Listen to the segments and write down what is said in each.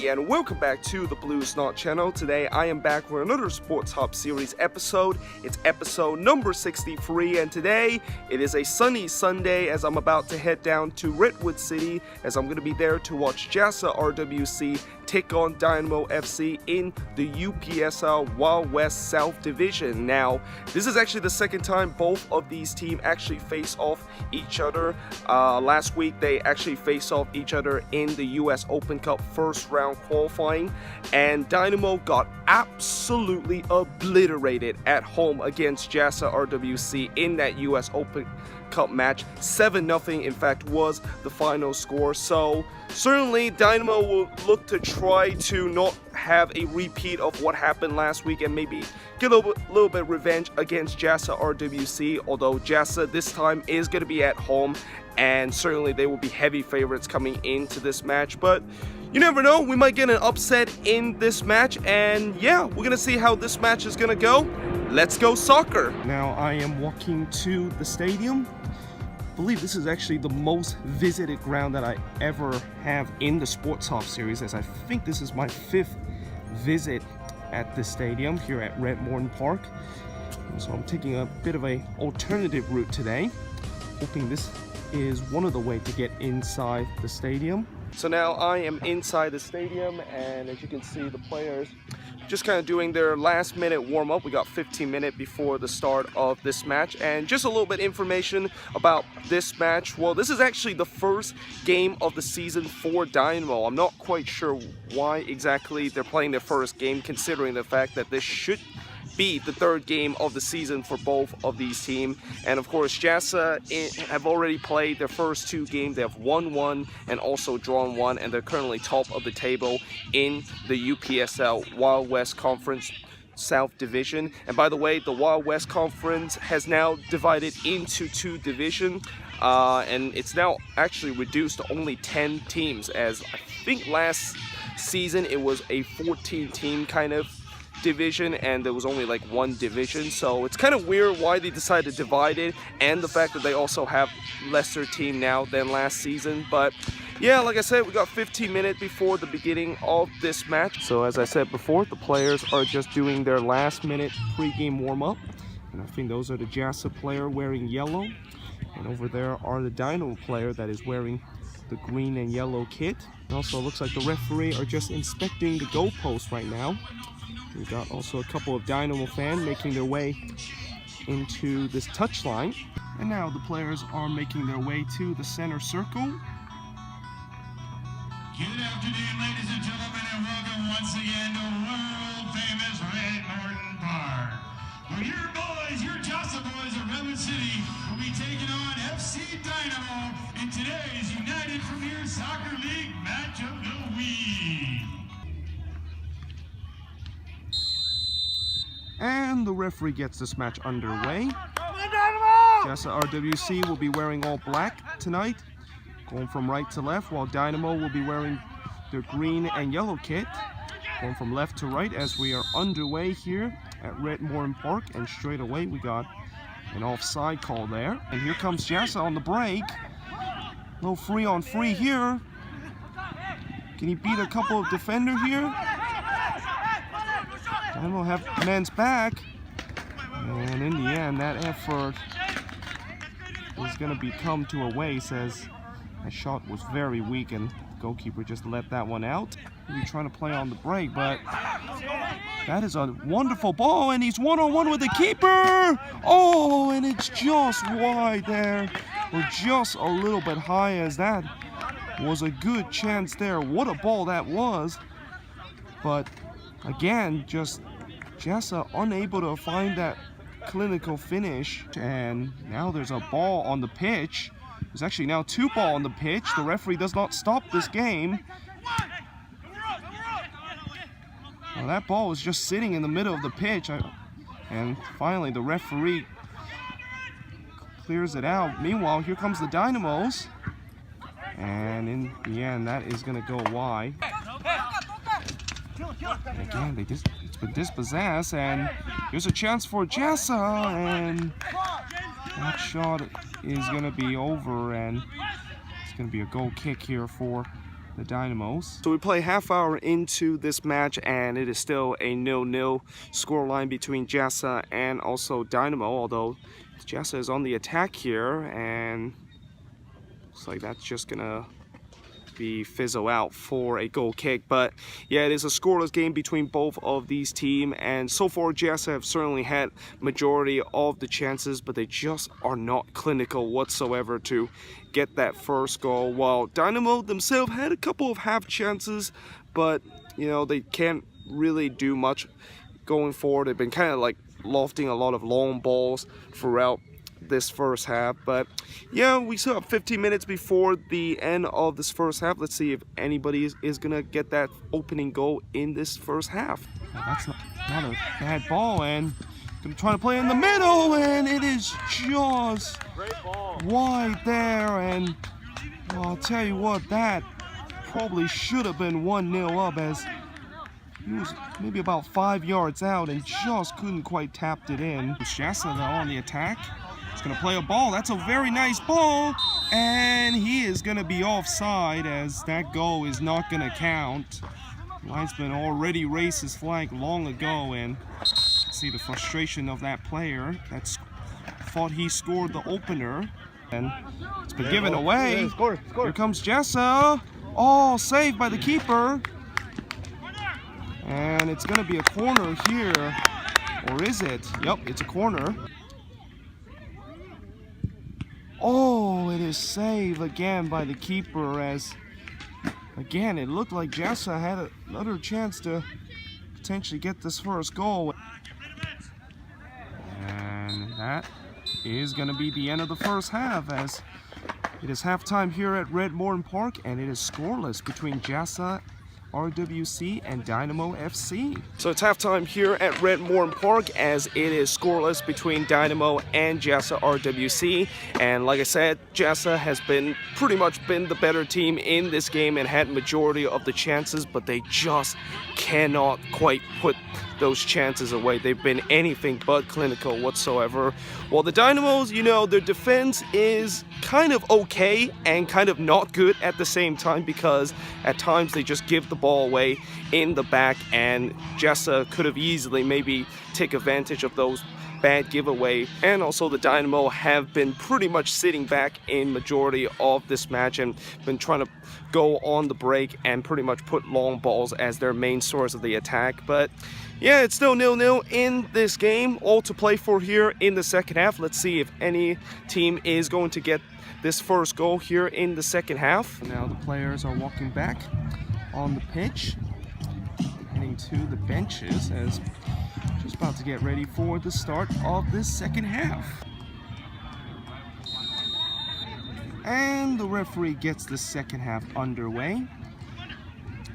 everybody, and welcome back to the Blues Knot channel. Today I am back for another Sporthop series episode. It's episode number 63, and today it is a sunny Sunday as I'm about to head down to Redwood City as I'm going to be there to watch JASA RWC take on Dynamo FC in the UPSL Wild West South Division. Now, this is actually the second time both of these teams actually face off each other. Last week they actually faced off each other in the US Open Cup first round qualifying, and Dynamo got absolutely obliterated at home against JASA RWC in that US Open Cup match. 7-0 in fact was the final score. So certainly Dynamo will look to try to not have a repeat of what happened last week and maybe get a little bit of revenge against JASA RWC, although JASA this time is going to be at home and certainly they will be heavy favorites coming into this match. But you never know, we might get an upset in this match, and yeah, we're gonna see how this match is gonna go. Let's go soccer. Now I am walking to the stadium. I believe this is actually the most visited ground that I ever have in the Sporthop series, as I think this is my 5th visit at the stadium here at Redwood Park. So I'm taking a bit of a alternative route today, hoping this is one of the ways to get inside the stadium. So now I am inside the stadium, and as you can see, the players just kind of doing their last minute warm-up. We got 15 minutes before the start of this match, and just a little bit information about this match. Well, this is actually the first game of the season for Dynamo. I'm not quite sure why exactly they're playing their first game, considering the fact that this should be the 3rd game of the season for both of these teams. And of course, JASA have already played their first 2 games. They have won 1 and also drawn 1, and they're currently top of the table in the UPSL Wild West Conference South Division. And by the way, the Wild West Conference has now divided into 2 divisions, and it's now actually reduced to only 10 teams, as I think last season it was a 14-team kind of division and there was only like 1 division. So it's kind of weird why they decided to divide it, and the fact that they also have lesser team now than last season. But yeah, like I said, we got 15 minutes before the beginning of this match. So as I said before, the players are just doing their last minute pre-game warm-up, and I think those are the JASA player wearing yellow, and over there are the Dynamo player that is wearing the green and yellow kit. It also looks like the referee are just inspecting the goalpost right now. We got also a couple of Dynamo fans making their way into this touchline. And now the players are making their way to the center circle. Good afternoon, ladies and gentlemen, and welcome once again to world-famous Redwood Park, where your boys, your JASA boys of Redwood City, will be taking on FC Dynamo in today's United Premier Soccer League match of the week. And the referee gets this match underway. JASA RWC will be wearing all black tonight, going from right to left, while Dynamo will be wearing their green and yellow kit, going from left to right as we are underway here at Redwood Park. And straight away we got an offside call there. And here comes JASA on the break. No free on free here. Can he beat a couple of defenders here? Dynamo have men's back, and in the end that effort is going to be come to a waste, as that shot was very weak and the goalkeeper just let that one out. He's trying to play on the break, but that is a wonderful ball, and he's one-on-one with the keeper. Oh, and it's just wide there, or just a little bit high, as that was a good chance there. What a ball that was. But again, just JASA unable to find that clinical finish. And now there's a ball on the pitch. There's actually now 2 balls on the pitch. The referee does not stop this game. Well, that ball was just sitting in the middle of the pitch. And finally the referee clears it out. Meanwhile, here comes the Dynamos. And in the end, that is going to go wide. And again, it's been dispossessed, and here's a chance for JASA, and that shot is going to be over, and it's going to be a goal kick here for the Dynamos. So we play half hour into this match, and it is still a 0-0 scoreline between JASA and also Dynamo, although JASA is on the attack here, and looks like that's just gonna be fizzle out for a goal kick. But yeah, it is a scoreless game between both of these teams, and so far JASA have certainly had majority of the chances, but they just are not clinical whatsoever to get that first goal, while Dynamo themselves had a couple of half chances, but you know, they can't really do much going forward. They've been kind of like lofting a lot of long balls throughout this first half. But yeah, we still have 15 minutes before the end of this first half. Let's see if anybody is gonna get that opening goal in this first half. Well, that's not a bad ball, and gonna try to play in the middle, and it is just wide there. And well, I'll tell you what, that probably should have been 1-0 up, as he was maybe about 5 yards out and just couldn't quite tap it in. JASA though on the attack. He's gonna play a ball. That's a very nice ball, and he is gonna be offside, as that goal is not gonna count. Linesman already raised his flag long ago, and see the frustration of that player that thought he scored the opener, and it's been given away. Here comes JASA. Oh, saved by the keeper, and it's gonna be a corner here, or is it? Yep, it's a corner. Oh, it is saved again by the keeper, as again it looked like JASA had another chance to potentially get this first goal. And that is going to be the end of the first half, as it is halftime here at Redwood Park, and it is scoreless between JASA, RWC, and Dynamo FC. So it's halftime here at Redwood Park, as it is scoreless between Dynamo and JASA RWC. And like I said, JASA has pretty much been the better team in this game and had majority of the chances, but they just cannot quite put those chances away. They've been anything but clinical whatsoever. While the Dynamos, you know, their defense is kind of okay and kind of not good at the same time, because at times they just give the ball away in the back, and JASA could have easily maybe take advantage of those bad giveaway. And also the Dynamo have been pretty much sitting back in majority of this match and been trying to go on the break and pretty much put long balls as their main source of the attack. But yeah, it's still 0-0 in this game, all to play for here in the second half. Let's see if any team is going to get this first goal here in the second half. Now the players are walking back on the pitch, heading to the benches, as just about to get ready for the start of this second half. And the referee gets the second half underway.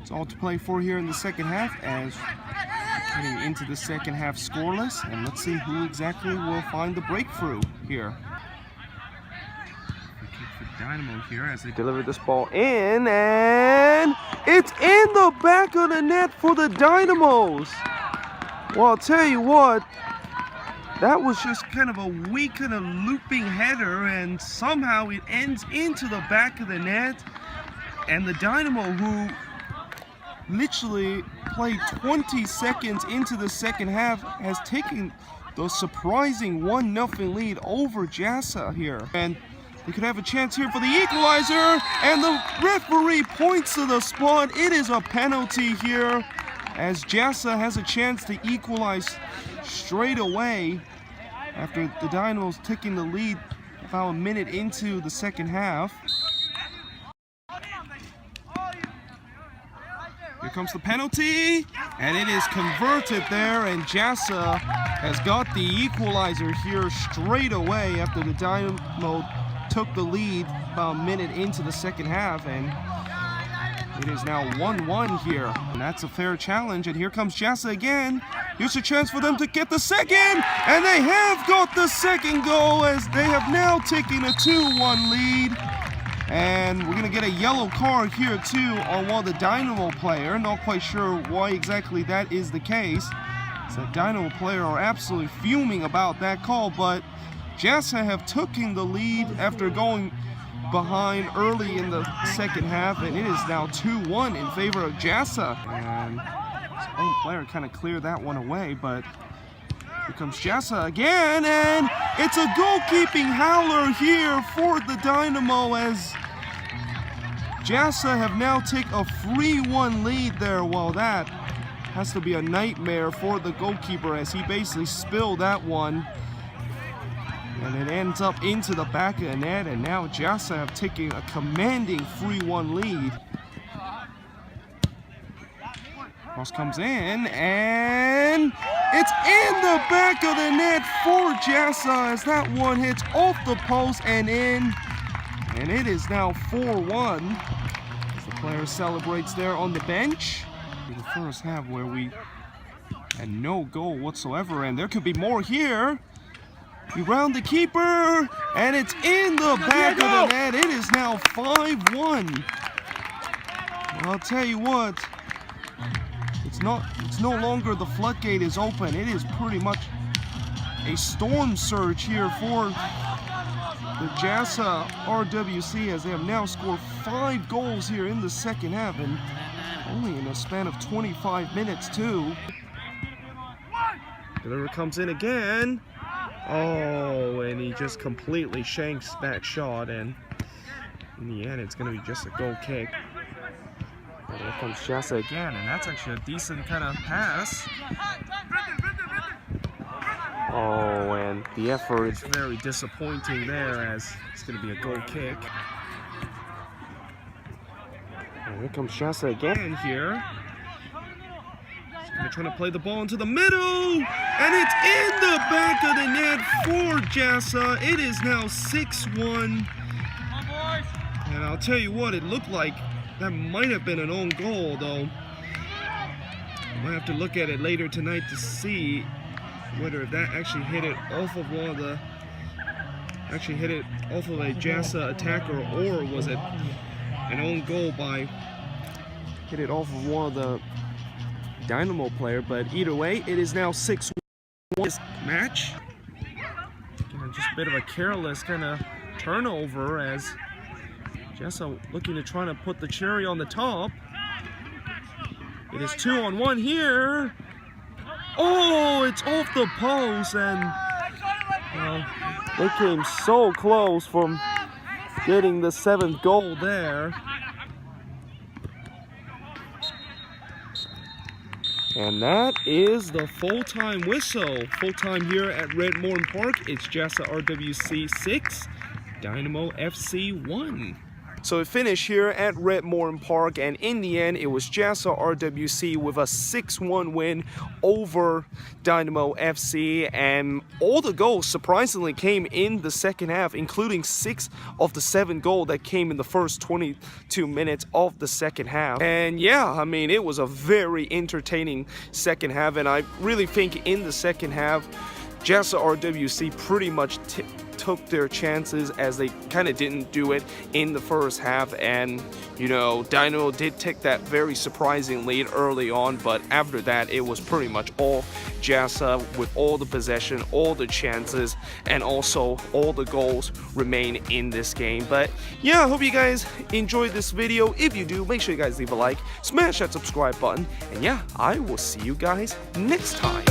It's all to play for here in the second half, as heading into the second half scoreless, and let's see who exactly will find the breakthrough here. Dynamo here as they deliver this ball in, and it's in the back of the net for the Dynamos. Well, I'll tell you what, that was just kind of a weak kind of looping header, and somehow it ends into the back of the net, and the Dynamo, who literally played 20 seconds into the second half, has taken the surprising 1-0 lead over JASA here. And they could have a chance here for the equalizer, and the referee points to the spot. It is a penalty here, as JASA has a chance to equalize straight away after the Dynamos taking the lead about a minute into the second half. Here comes the penalty, and it is converted there, and JASA has got the equalizer here straight away after the Dynamo took the lead about a minute into the second half, and it is now 1-1 here. And that's a fair challenge, and here comes JASA again. Here's a chance for them to get the second, and they have got the second goal, as they have now taken a 2-1 lead. And we're going to get a yellow card here too on one of the Dynamo player. Not quite sure why exactly that is the case. So the Dynamo player are absolutely fuming about that call, but JASA have taken the lead after going behind early in the second half, and it is now 2-1 in favor of JASA. And his own player kind of cleared that one away, but here comes JASA again, and it's a goalkeeping howler here for the Dynamo as JASA have now taken a 3-1 lead there. Well, that has to be a nightmare for the goalkeeper as he basically spilled that one. And it ends up into the back of the net, and now JASA have taken a commanding 3-1 lead. Cross comes in, and it's in the back of the net for JASA as that one hits off the post and in. And it is now 4-1 as the player celebrates there on the bench. In the first half where we had no goal whatsoever, and there could be more here. We round the keeper, and it's in the back of the net. It is now 5-1. I'll tell you what, it's no longer the floodgate is open. It is pretty much a storm surge here for the JASA RWC as they have now scored 5 goals here in the second half, and only in a span of 25 minutes too. Deliver comes in again. Oh, and he just completely shanks that shot, and in the end it's going to be just a goal kick. And here comes JASA again, and that's actually a decent kind of pass. Oh, and the effort is very disappointing there as it's going to be a goal kick. And here comes JASA again here. They're trying to play the ball into the middle, and it's in the back of the net for JASA. It is now 6-1. And I'll tell you what, it looked like that might have been an own goal, though. I might have to look at it later tonight to see whether that actually hit it off of one of the, actually hit it off of a JASA attacker, or was it an own goal by hit it off of one of the Dynamo player. But either way, it is now 6-1 this match. Just a bit of a careless kind of turnover as JASA looking to try to put the cherry on the top. It is 2-on-1 here. Oh, it's off the post, and they came so close from getting the 7th goal there. And that is the full-time whistle. Full-time here at Redwood Park. It's JASA RWC 6, Dynamo FC 1. So it finished here at Redwood Park, and in the end, it was JASA RWC with a 6-1 win over Dynamo FC, and all the goals surprisingly came in the second half, including 6 of the 7 goals that came in the first 22 minutes of the second half. And yeah, I mean, it was a very entertaining second half, and I really think in the second half, JASA RWC pretty much took their chances as they kind of didn't do it in the first half. And you know, Dynamo did take that very surprising lead early on, but after that it was pretty much all JASA with all the possession, all the chances, and also all the goals remain in this game. But yeah, I hope you guys enjoyed this video. If you do, make sure you guys leave a like, smash that subscribe button, and yeah, I will see you guys next time.